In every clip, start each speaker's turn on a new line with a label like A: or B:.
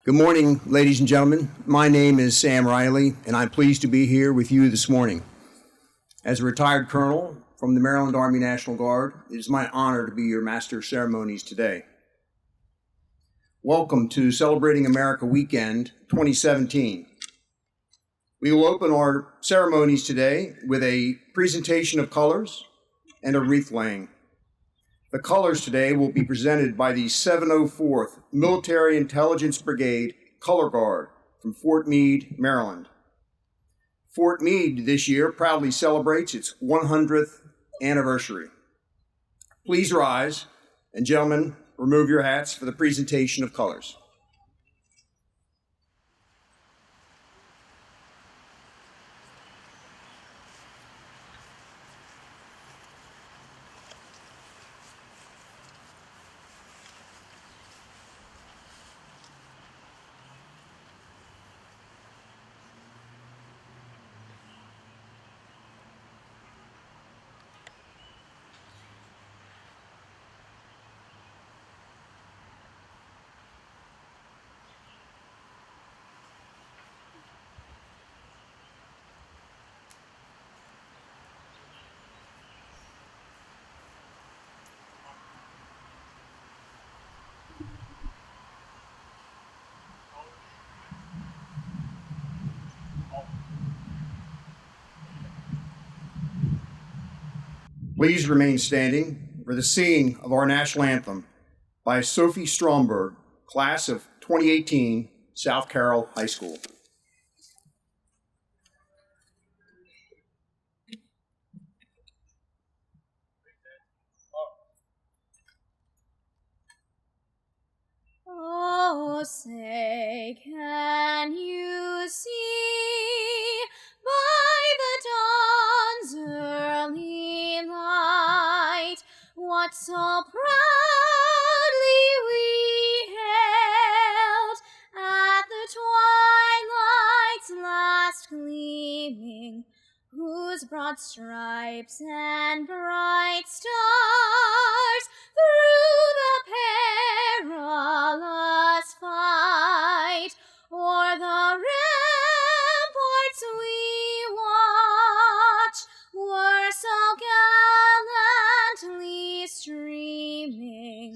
A: Good morning, ladies and gentlemen. My name is Sam Riley, and I'm pleased to be here with you this morning. As a retired colonel from the Maryland Army National Guard, it is my honor to be your master of ceremonies today. Welcome to Celebrating America Weekend 2017. We will open our ceremonies today with a presentation of colors and a wreath laying. The colors today will be presented by the 704th Military Intelligence Brigade Color Guard from Fort Meade, Maryland. Fort Meade this year proudly celebrates its 100th anniversary. Please rise, and gentlemen, remove your hats for the presentation of colors. Please remain standing for the singing of our national anthem by Sophie Stromberg, class of 2018, South Carroll High School.
B: Oh, say, can you see by the dawn's early light what so proudly we hailed at the twilight's last gleaming, whose broad stripes and bright stars through the perilous fight o'er the ramparts we watch were so gallantly streaming.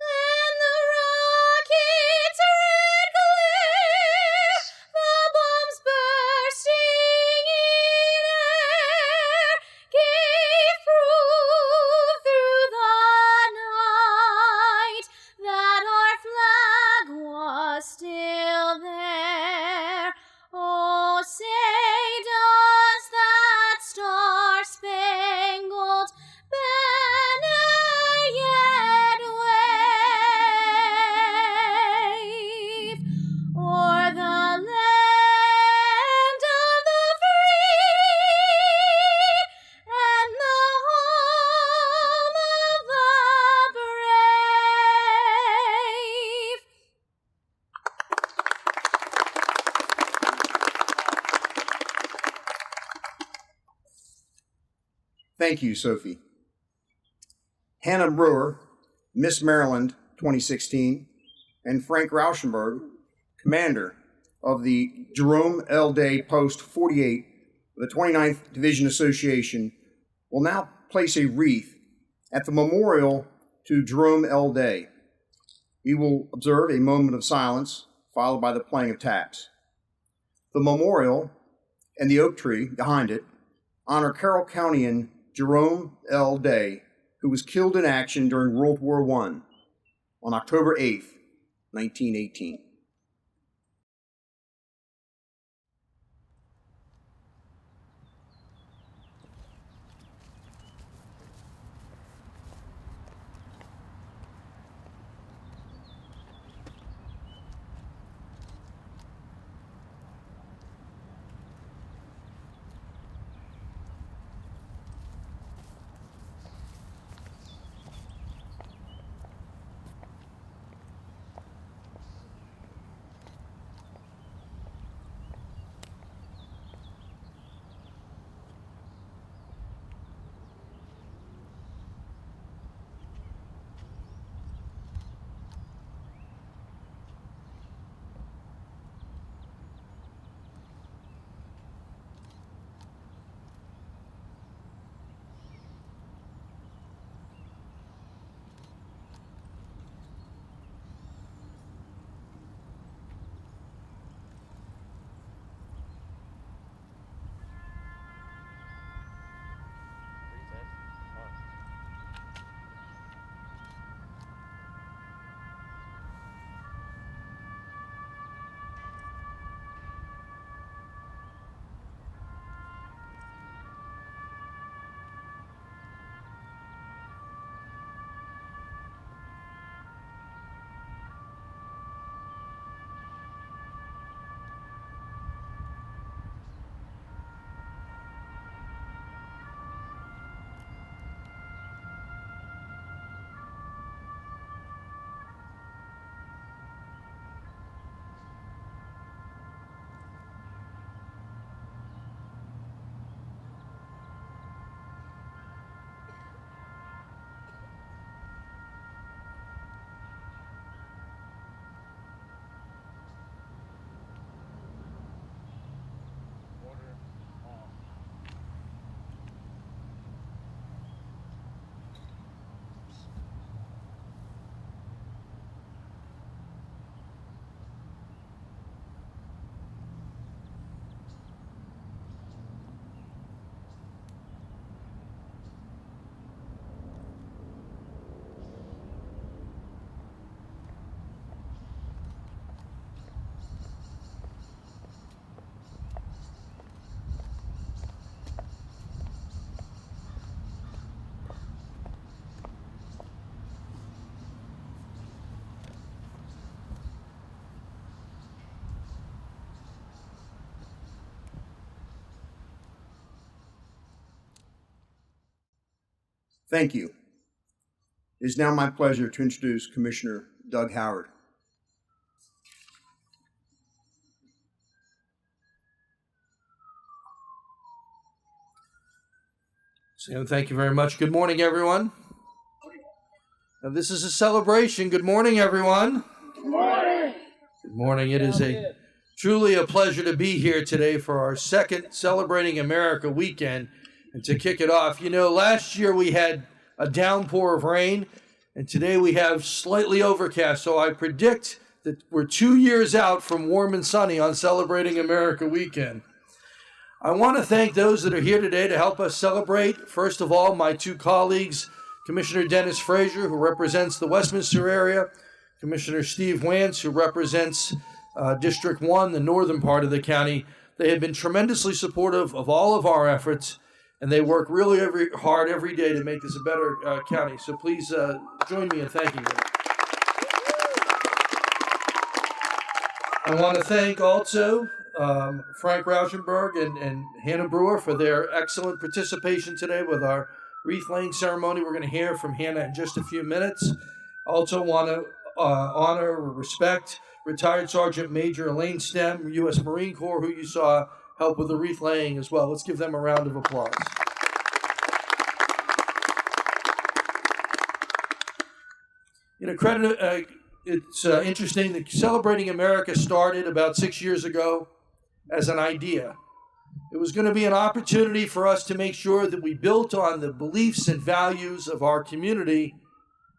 B: And the rocket's red glare, the bombs bursting in air, gave proof through the night that our flag was still there. Oh, say, does that star-spangled banner yet wave o'er the land of the free and the home of the brave?
A: Thank you, Sophie. Hannah Brewer, Miss Maryland 2016, and Frank Rauschenberg, Commander of the Jerome L. Day Post 48 of the 29th Division Association, will now place a wreath at the memorial to Jerome L. Day. We will observe a moment of silence, followed by the playing of taps. The memorial and the oak tree behind it honor Carroll Countyan Jerome L. Day, who was killed in action during World War I on October 8th, 1918. Thank you. It is now my pleasure to introduce Commissioner Doug Howard.
C: Sam, thank you very much. Good morning, everyone. Now, this is a celebration. Good morning, everyone.
B: Good morning.
C: Good morning. It is truly a pleasure to be here today for our second Celebrating America weekend. And to kick it off, you know, last year we had a downpour of rain, and today we have slightly overcast. So I predict that we're 2 years out from warm and sunny on Celebrating America weekend. I want to thank those that are here today to help us celebrate. First of all, my two colleagues, Commissioner Dennis Frazier, who represents the Westminster area, Commissioner Steve Wance, who represents District 1, the northern part of the county. They have been tremendously supportive of all of our efforts, and they work really hard every day to make this a better county. So please join me in thanking them. I want to thank also Frank Rauschenberg and Hannah Brewer for their excellent participation today with our wreath laying ceremony. We're going to hear from Hannah in just a few minutes. I also want to honor or respect retired Sergeant Major Elaine Stem, U.S. Marine Corps, who you saw help with the wreath laying as well. Let's give them a round of applause. You know, it's interesting that Celebrating America started about 6 years ago as an idea. It was going to be an opportunity for us to make sure that we built on the beliefs and values of our community,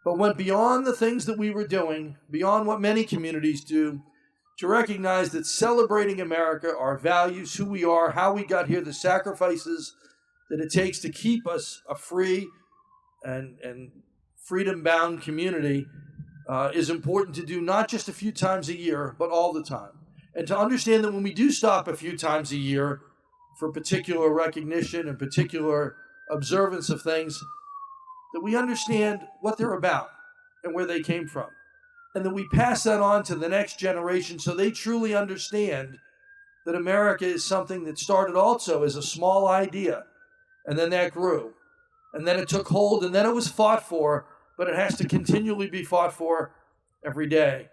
C: but went beyond the things that we were doing, beyond what many communities do, to recognize that celebrating America, our values, who we are, how we got here, the sacrifices that it takes to keep us a free and freedom-bound community is important to do not just a few times a year, but all the time. And to understand that when we do stop a few times a year for particular recognition and particular observance of things, that we understand what they're about and where they came from. And that we pass that on to the next generation so they truly understand that America is something that started also as a small idea, and then that grew. And then it took hold, and then it was fought for, but it has to continually be fought for every day.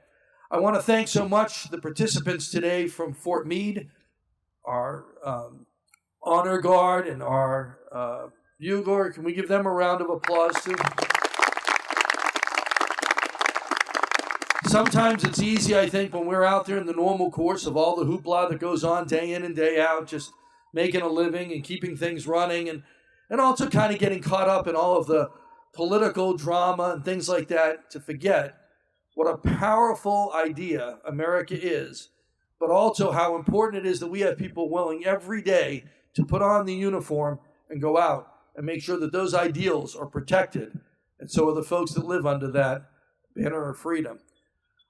C: I want to thank so much the participants today from Fort Meade, our honor guard and our bugler. Can we give them a round of applause too? Sometimes it's easy, I think, when we're out there in the normal course of all the hoopla that goes on day in and day out, just making a living and keeping things running, and also kind of getting caught up in all of the political drama and things like that, to forget what a powerful idea America is, but also how important it is that we have people willing every day to put on the uniform and go out and make sure that those ideals are protected, and so are the folks that live under that banner of freedom.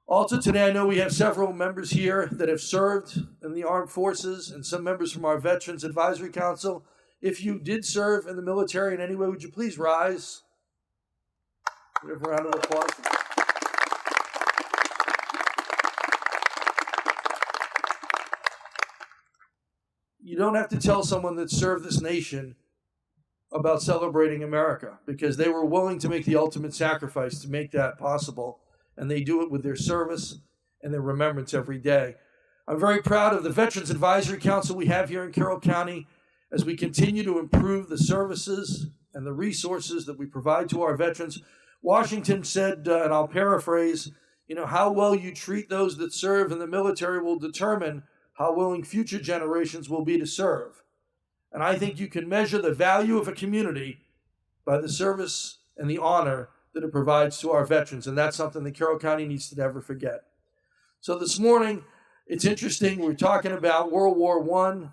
C: Also today, I know we have several members here that have served in the armed forces and some members from our Veterans Advisory Council. If you did serve in the military in any way, would you please rise? Give a round of applause. You don't have to tell someone that served this nation about celebrating America, because they were willing to make the ultimate sacrifice to make that possible, and they do it with their service and their remembrance every day. I'm very proud of the Veterans Advisory Council we have here in Carroll County as we continue to improve the services and the resources that we provide to our veterans. Washington said, and I'll paraphrase, how well you treat those that serve in the military will determine how willing future generations will be to serve. And I think you can measure the value of a community by the service and the honor that it provides to our veterans. And that's something that Carroll County needs to never forget. So this morning, it's interesting. We're talking about World War I.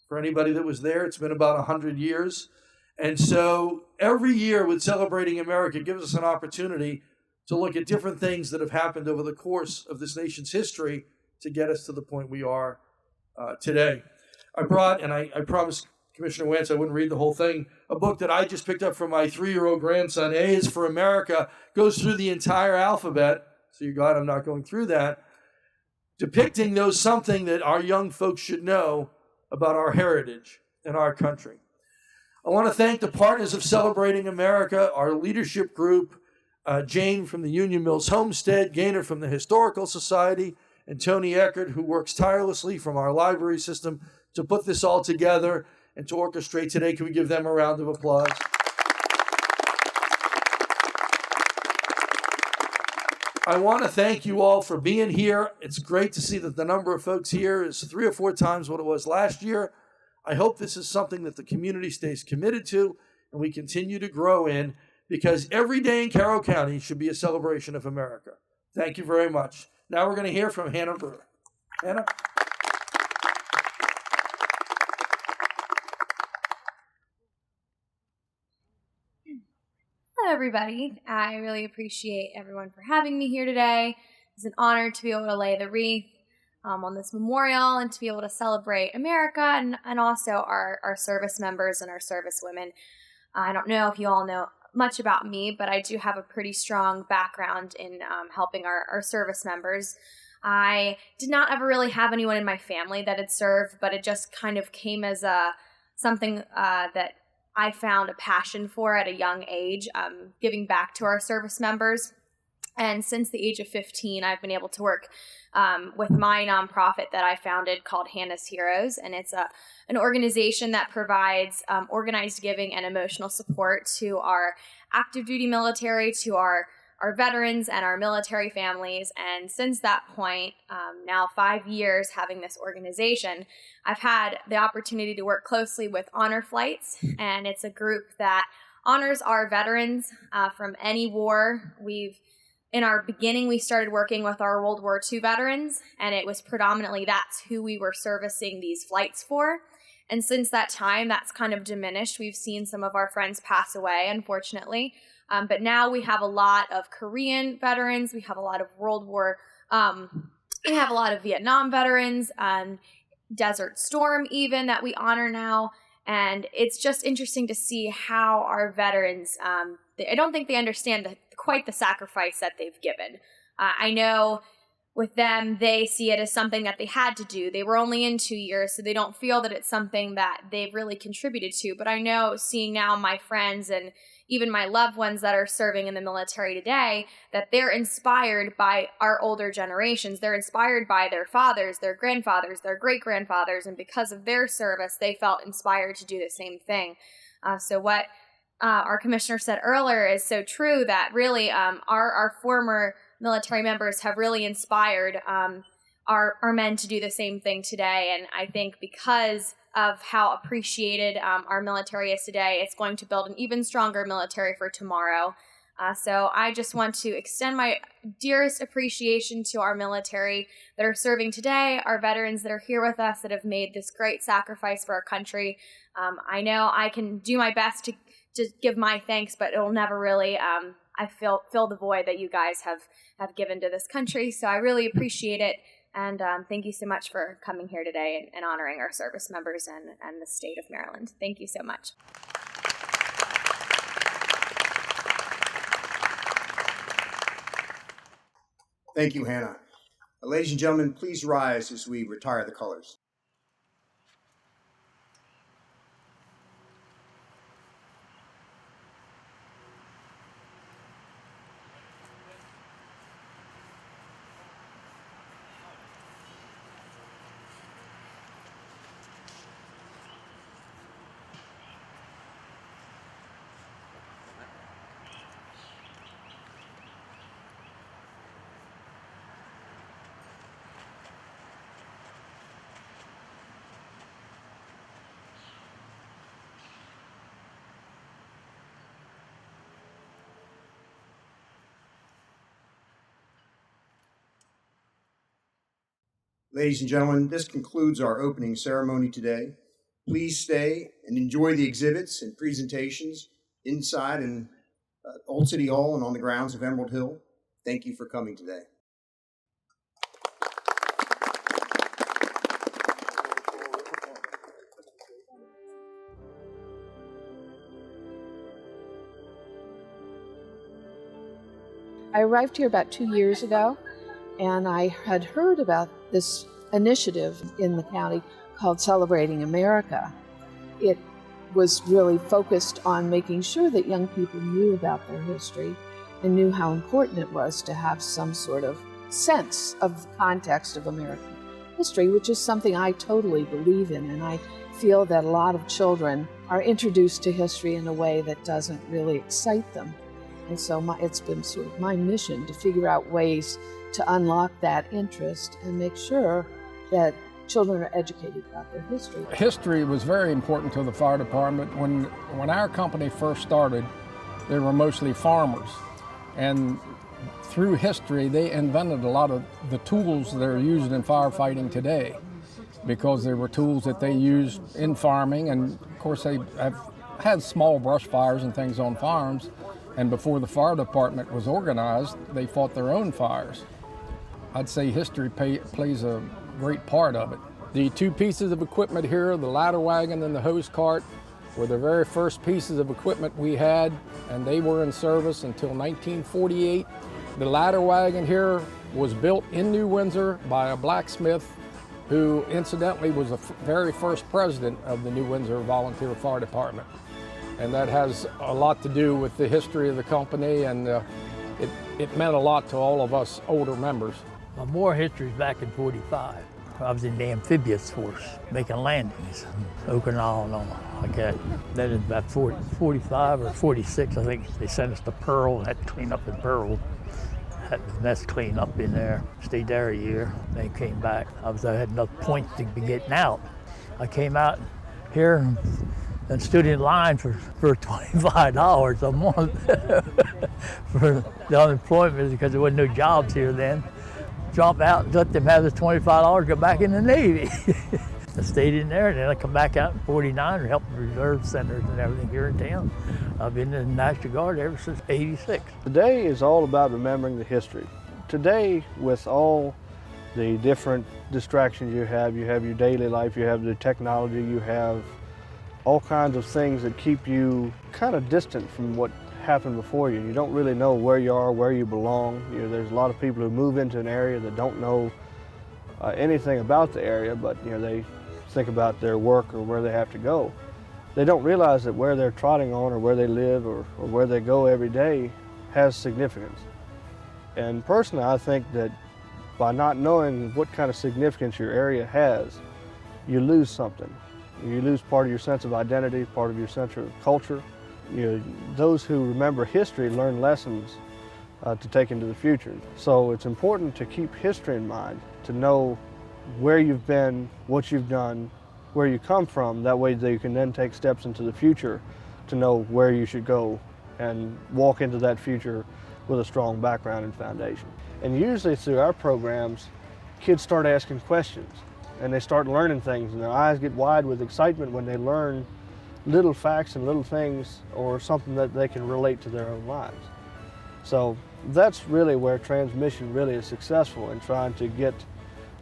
C: For anybody that was there, it's been about 100 years. And so every year with Celebrating America gives us an opportunity to look at different things that have happened over the course of this nation's history to get us to the point we are today. I brought, and I promised Commissioner Wance I wouldn't read the whole thing, a book that I just picked up from my 3-year-old grandson. A is for America, goes through the entire alphabet, so you're glad I'm not going through that, depicting something that our young folks should know about our heritage and our country. I want to thank the partners of Celebrating America, our leadership group, Jane from the Union Mills Homestead, Gaynor from the Historical Society, and Tony Eckert, who works tirelessly from our library system to put this all together and to orchestrate today. Can we give them a round of applause? I want to thank you all for being here. It's great to see that the number of folks here is 3 or 4 times what it was last year. I hope this is something that the community stays committed to and we continue to grow in, because every day in Carroll County should be a celebration of America. Thank you very much. Now we're going to hear from Hannah Brewer. Hannah?
B: Hello, everybody. I really appreciate everyone for having me here today. It's an honor to be able to lay the wreath on this memorial and to be able to celebrate America and also our service members and our service women. I don't know if you all know much about me, but I do have a pretty strong background in helping our service members. I did not ever really have anyone in my family that had served, but it just kind of came as something that I found a passion for at a young age, giving back to our service members. And since the age of 15, I've been able to work with my nonprofit that I founded called Hannah's Heroes. And it's an organization that provides organized giving and emotional support to our active duty military, to our veterans and our military families. And since that point, now 5 years having this organization, I've had the opportunity to work closely with Honor Flights. And it's a group that honors our veterans from any war. In our beginning, we started working with our World War II veterans, and it was predominantly that's who we were servicing these flights for. And since that time, that's kind of diminished. We've seen some of our friends pass away, unfortunately. But now we have a lot of Korean veterans. We have a lot of we have a lot of Vietnam veterans, Desert Storm even, that we honor now. And it's just interesting to see how our veterans, I don't think they understand quite the sacrifice that they've given. I know with them, they see it as something that they had to do. They were only in 2 years, so they don't feel that it's something that they've really contributed to. But I know, seeing now my friends and even my loved ones that are serving in the military today, that they're inspired by our older generations. They're inspired by their fathers, their grandfathers, their great-grandfathers, and because of their service, they felt inspired to do the same thing. So what our commissioner said earlier is so true, that really our former military members have really inspired our men to do the same thing today. And I think because of how appreciated our military is today, it's going to build an even stronger military for tomorrow. So I just want to extend my dearest appreciation to our military that are serving today, our veterans that are here with us that have made this great sacrifice for our country. I know I can do my best to give my thanks, but it'll never really, I fill the void that you guys have given to this country. So I really appreciate it. And thank you so much for coming here today and honoring our service members and the state of Maryland. Thank you so much.
A: Thank you, Hannah. Ladies and gentlemen, please rise as we retire the colors. Ladies and gentlemen, this concludes our opening ceremony today. Please stay and enjoy the exhibits and presentations inside in Old City Hall and on the grounds of Emerald Hill. Thank you for coming today.
D: I arrived here about 2 years ago, and I had heard about this initiative in the county called Celebrating America. It was really focused on making sure that young people knew about their history and knew how important it was to have some sort of sense of the context of American history, which is something I totally believe in. And I feel that a lot of children are introduced to history in a way that doesn't really excite them. And so it's been sort of my mission to figure out ways to unlock that interest and make sure that children are educated about their history.
E: History was very important to the fire department. When our company first started, they were mostly farmers. And through history, they invented a lot of the tools that are used in firefighting today, because they were tools that they used in farming. And of course, they have had small brush fires and things on farms. And before the fire department was organized, they fought their own fires. I'd say history plays a great part of it. The two pieces of equipment here, the ladder wagon and the hose cart, were the very first pieces of equipment we had, and they were in service until 1948. The ladder wagon here was built in New Windsor by a blacksmith who incidentally was the very first president of the New Windsor Volunteer Fire Department. And that has a lot to do with the history of the company, and it meant a lot to all of us older members.
F: My more history is back in '45. I was in the amphibious force, making landings, Okinawa and all like that. Then in about 45 or 46, I think, they sent us to Pearl, had to clean up in Pearl. Had the mess cleaned up in there, stayed there a year, then came back. I had enough points to be getting out. I came out here and stood in line for $25 a month for the unemployment, because there wasn't no jobs here then. Jump out and let them have the $25, go back in the Navy. I stayed in there, and then I come back out in '49 and helped reserve centers and everything here in town. I've been in the National Guard ever since '86.
G: Today is all about remembering the history. Today, with all the different distractions you have your daily life, you have the technology, you have all kinds of things that keep you kind of distant from what happened before you. You don't really know where you are, where you belong. There's a lot of people who move into an area that don't know anything about the area, but they think about their work or where they have to go. They don't realize that where they're trotting on, or where they live, or where they go every day has significance. And personally, I think that by not knowing what kind of significance your area has, you lose something. You lose part of your sense of identity, part of your sense of culture. Those who remember history learn lessons to take into the future. So it's important to keep history in mind, to know where you've been, what you've done, where you come from. That way you can then take steps into the future to know where you should go and walk into that future with a strong background and foundation. And usually through our programs, kids start asking questions, and they start learning things, and their eyes get wide with excitement when they learn little facts and little things, or something that they can relate to their own lives. So that's really where transmission really is successful, in trying to get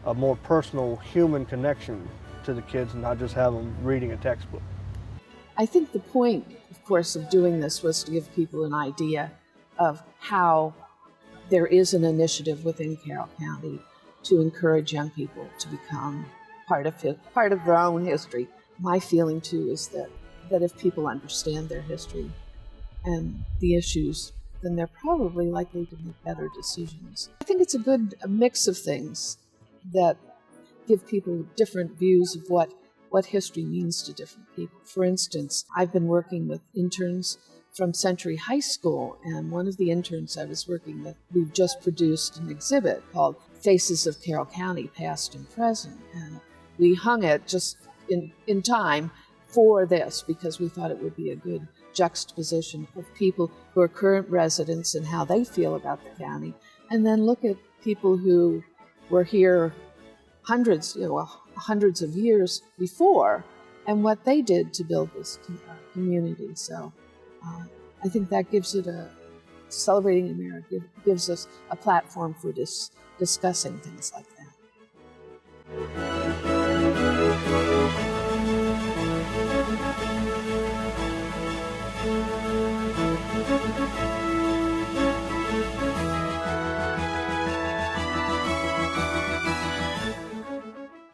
G: a more personal human connection to the kids and not just have them reading a textbook.
D: I think the point, of course, of doing this was to give people an idea of how there is an initiative within Carroll County to encourage young people to become part of their own history. My feeling, too, is that if people understand their history and the issues, then they're probably likely to make better decisions. I think it's a mix of things that give people different views of what history means to different people. For instance, I've been working with interns from Century High School, and one of the interns I was working with, we've just produced an exhibit called Faces of Carroll County, Past and Present, and we hung it just in time for this, because we thought it would be a good juxtaposition of people who are current residents and how they feel about the county, and then look at people who were here hundreds of years before and what they did to build this community. So I think that gives it celebrating America gives us a platform for discussing things like that.